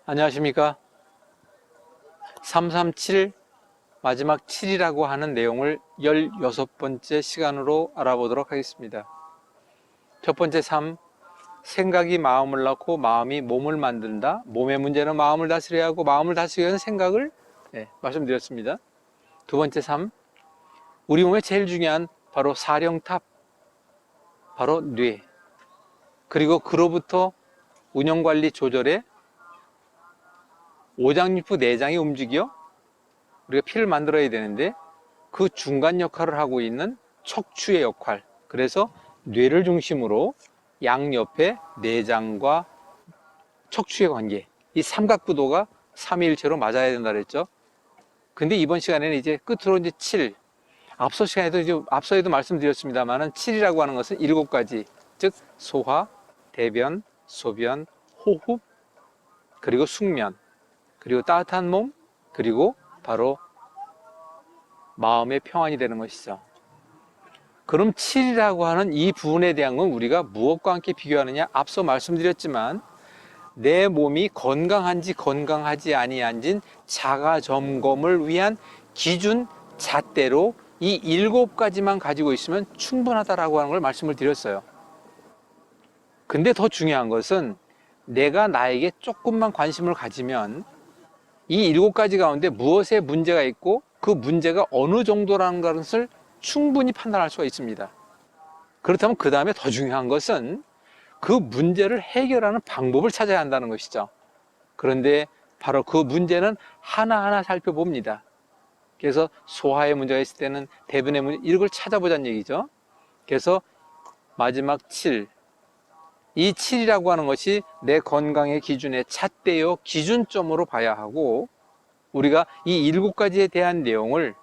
안녕하십니까. 337 마지막 7이라고 하는 내용을 16번째 시간으로 알아보도록 하겠습니다. 첫 번째 3, 생각이 마음을 낳고 마음이 몸을 만든다. 몸의 문제는 마음을 다스려야 하고 마음을 다스리기 위한 생각을 말씀드렸습니다. 두 번째 3, 우리 몸의 제일 중요한 바로 사령탑, 바로 뇌, 그리고 그로부터 운영관리 조절에 오장육부 내장이 움직여 우리가 피를 만들어야 되는데 그 중간 역할을 하고 있는 척추의 역할, 그래서 뇌를 중심으로 양옆에 내장과 척추의 관계, 이 삼각구도가 삼위일체로 맞아야 된다 그랬죠. 근데 이번 시간에는 이제 끝으로 이제 7, 앞서 시간에도 이제 앞서에도 말씀드렸습니다만은 7이라고 하는 것은 7가지, 즉 소화, 대변, 소변, 호흡, 그리고 숙면, 그리고 따뜻한 몸, 그리고 바로 마음의 평안이 되는 것이죠. 그럼 7이라고 하는 이 부분에 대한 건 우리가 무엇과 함께 비교하느냐? 앞서 말씀드렸지만 내 몸이 건강한지 건강하지 아니한지 자가 점검을 위한 기준 잣대로 이 7가지만 가지고 있으면 충분하다라고 하는 걸 말씀을 드렸어요. 근데 더 중요한 것은 내가 나에게 조금만 관심을 가지면 이 7가지 가운데 무엇에 문제가 있고 그 문제가 어느 정도라는 것을 충분히 판단할 수가 있습니다. 그렇다면 그 다음에 더 중요한 것은 그 문제를 해결하는 방법을 찾아야 한다는 것이죠. 그런데 바로 그 문제는 하나하나 살펴봅니다. 그래서 소화에 문제가 있을 때는 대변의 문제, 이걸 찾아보자는 얘기죠. 그래서 마지막 7, 이 7이라고 하는 것이 내 건강의 기준의 잣대요 기준점으로 봐야 하고, 우리가 이 7가지에 대한 내용을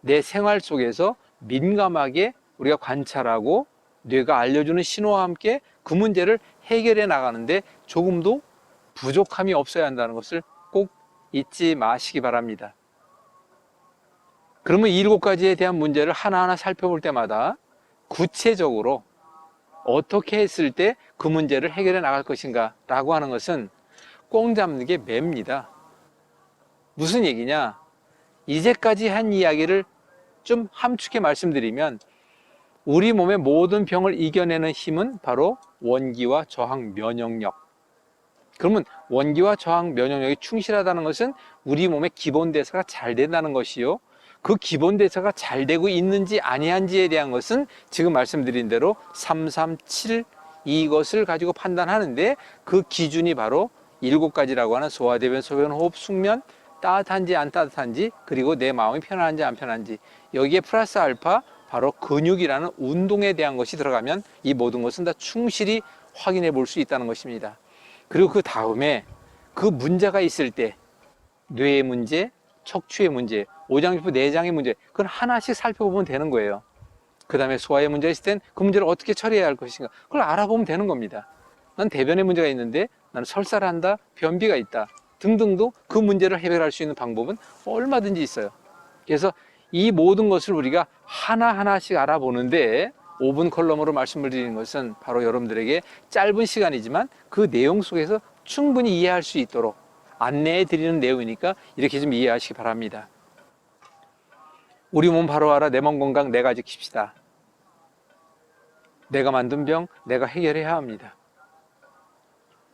내 생활 속에서 민감하게 우리가 관찰하고 뇌가 알려주는 신호와 함께 그 문제를 해결해 나가는데 조금도 부족함이 없어야 한다는 것을 꼭 잊지 마시기 바랍니다. 그러면 이 7가지에 대한 문제를 하나하나 살펴볼 때마다 구체적으로 어떻게 했을 때 그 문제를 해결해 나갈 것인가 라고 하는 것은 꼭 잡는 게 맵니다. 무슨 얘기냐? 이제까지 한 이야기를 좀 함축해 말씀드리면 우리 몸의 모든 병을 이겨내는 힘은 바로 원기와 저항 면역력. 그러면 원기와 저항 면역력이 충실하다는 것은 우리 몸의 기본 대사가 잘 된다는 것이요, 그 기본 대사가 잘 되고 있는지 아니한지에 대한 것은 지금 말씀드린 대로 337 이것을 가지고 판단하는데 그 기준이 바로 7가지라고 하는 소화, 대변, 소변, 호흡, 숙면, 따뜻한지 안 따뜻한지, 그리고 내 마음이 편안한지 안 편한지, 여기에 플러스 알파 바로 근육이라는 운동에 대한 것이 들어가면 이 모든 것은 다 충실히 확인해 볼 수 있다는 것입니다. 그리고 그 다음에 그 문제가 있을 때 뇌의 문제, 척추의 문제, 오장육부 내장의 문제, 그걸 하나씩 살펴보면 되는 거예요. 그 다음에 소화의 문제가 있을 땐 그 문제를 어떻게 처리해야 할 것인가, 그걸 알아보면 되는 겁니다. 난 대변의 문제가 있는데 나는 설사를 한다, 변비가 있다 등등도 그 문제를 해결할 수 있는 방법은 얼마든지 있어요. 그래서 이 모든 것을 우리가 하나하나씩 알아보는데 5분 컬럼으로 말씀을 드리는 것은 바로 여러분들에게 짧은 시간이지만 그 내용 속에서 충분히 이해할 수 있도록 안내해 드리는 내용이니까 이렇게 좀 이해하시기 바랍니다. 우리 몸 바로 알아, 내 몸 건강 내가 지킵시다. 내가 만든 병 내가 해결해야 합니다.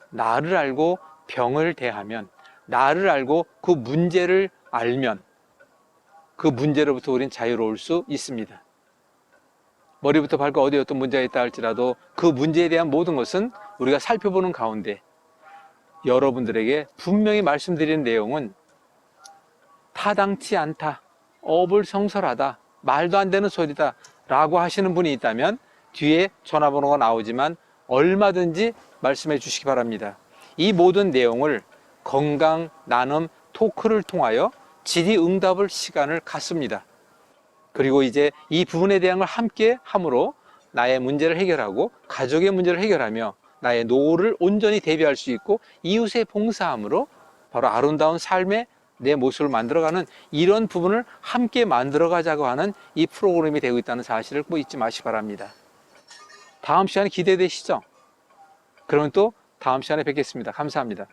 나를 알고 병을 대하면, 나를 알고 그 문제를 알면 그 문제로부터 우린 자유로울 수 있습니다. 머리부터 발끝 어디에 어떤 문제가 있다 할지라도 그 문제에 대한 모든 것은 우리가 살펴보는 가운데 여러분들에게 분명히 말씀드리는 내용은 타당치 않다, 어불성설하다, 말도 안 되는 소리다 라고 하시는 분이 있다면 뒤에 전화번호가 나오지만 얼마든지 말씀해 주시기 바랍니다. 이 모든 내용을 건강 나눔 토크를 통하여 질의응답을 시간을 갖습니다. 그리고 이제 이 부분에 대한 걸 함께 함으로 나의 문제를 해결하고 가족의 문제를 해결하며 나의 노후를 온전히 대비할 수 있고 이웃의 봉사함으로 바로 아름다운 삶의 내 모습을 만들어가는 이런 부분을 함께 만들어가자고 하는 이 프로그램이 되고 있다는 사실을 꼭 잊지 마시기 바랍니다. 다음 시간에 기대되시죠? 그러면 또 다음 시간에 뵙겠습니다. 감사합니다.